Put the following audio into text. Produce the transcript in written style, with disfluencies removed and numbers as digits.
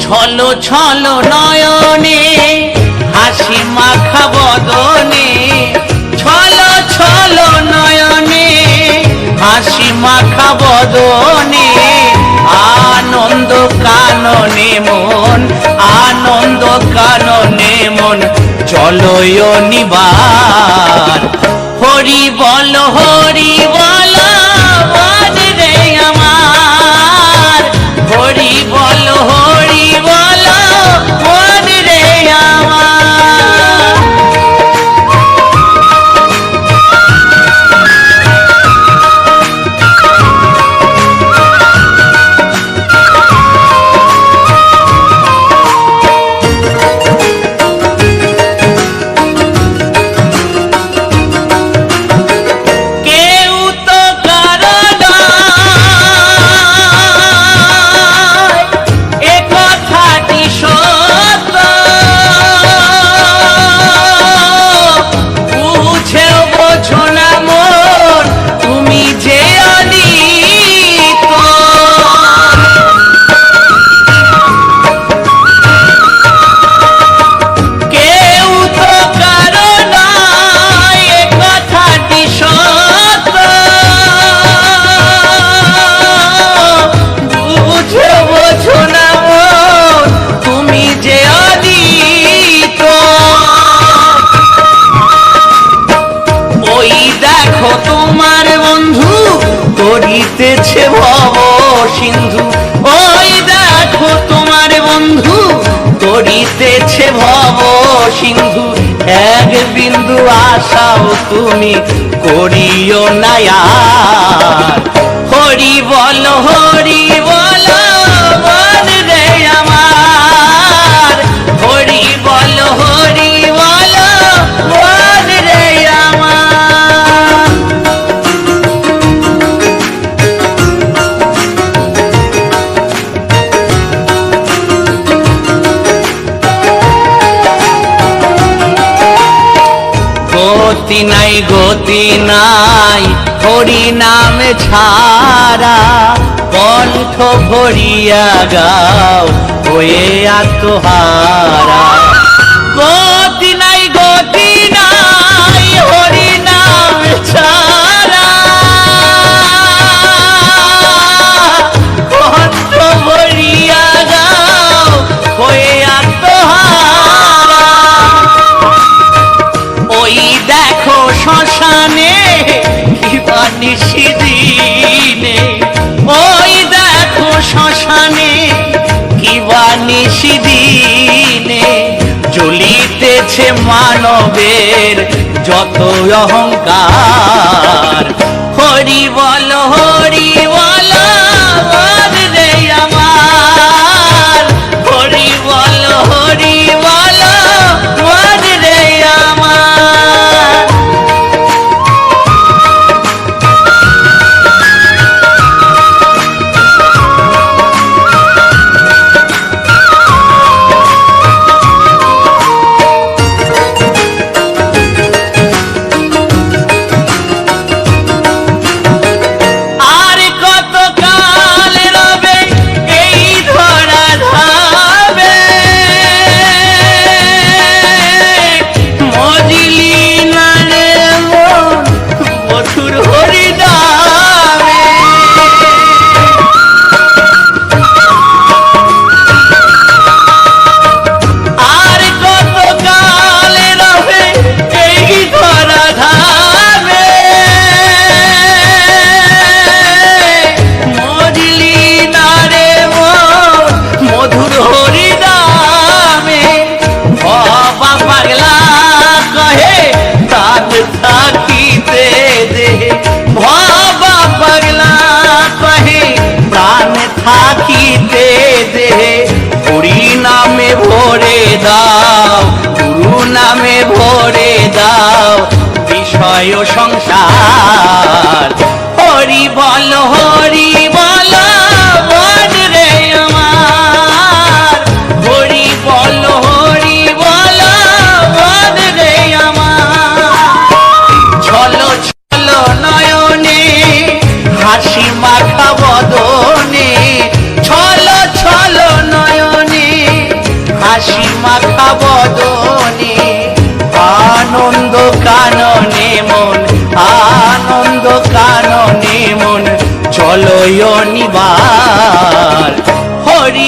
ছলো ছলো নয়নে হাসি মাখা বদনে, ছলো ছলো নয়নে হাসি মাখা বদনে, আনন্দ কাননে মন, আনন্দ কাননে মন চলো নিবার। হরি বল হরি বল মন রে আমার, হরি বল হরি বল মন রে আমার। তোমার বন্ধু করিতেছে ভব সিন্ধু, ওই দেখো তোমার বন্ধু করিতেছে ভব সিন্ধু, এক বিন্দু আশাও তুমি করিও না আর। হরি বল হরি বল মন রে আমার, হরি বল হরি বল মন রে আমার। গতি নাই গতি নাই হরি নাম ছাড়া, কণ্ঠ ভরিয়া গাও হয়ে আত্মহারা। গতি নাই গতি নাই হরি নাম ছাড়া, কণ্ঠ ভরিয়া গাও হয়ে আত্মহারা। ওই দেখো শ্মশানে কিবা নিশিদিনে, ওই দেখো শ্মশানে কিবা নিশিদিনে, জ্বলিতেছে মানবের যত অহংকার। হরি বল হরি বল মন রে আমার, হরি বল হরি বল মন রে আমার। আর কত কাল রবে এই ধরা ধাবে, মজিলি না রে মন মধুর হরি নামে। আর কত কাল রবে এই ধরা ধাবে, মজিলি না রে মন মধুর হরি নামে। বাবা পাগলা কহে তার থাকিতে দে, বাবা পাগলা কহে প্রাণ থাকিতে দে। হরি নামে ভরে দাও, গুরু নামে ভরে দাও বিষয় সংসার। হরি বল হরি বল মন রে আমার, হরি বল হরি বল মন রে আমার। ছলো ছলো নয়নে হাসি মাখা বদনে, ছলো ছলো নয়নে হরি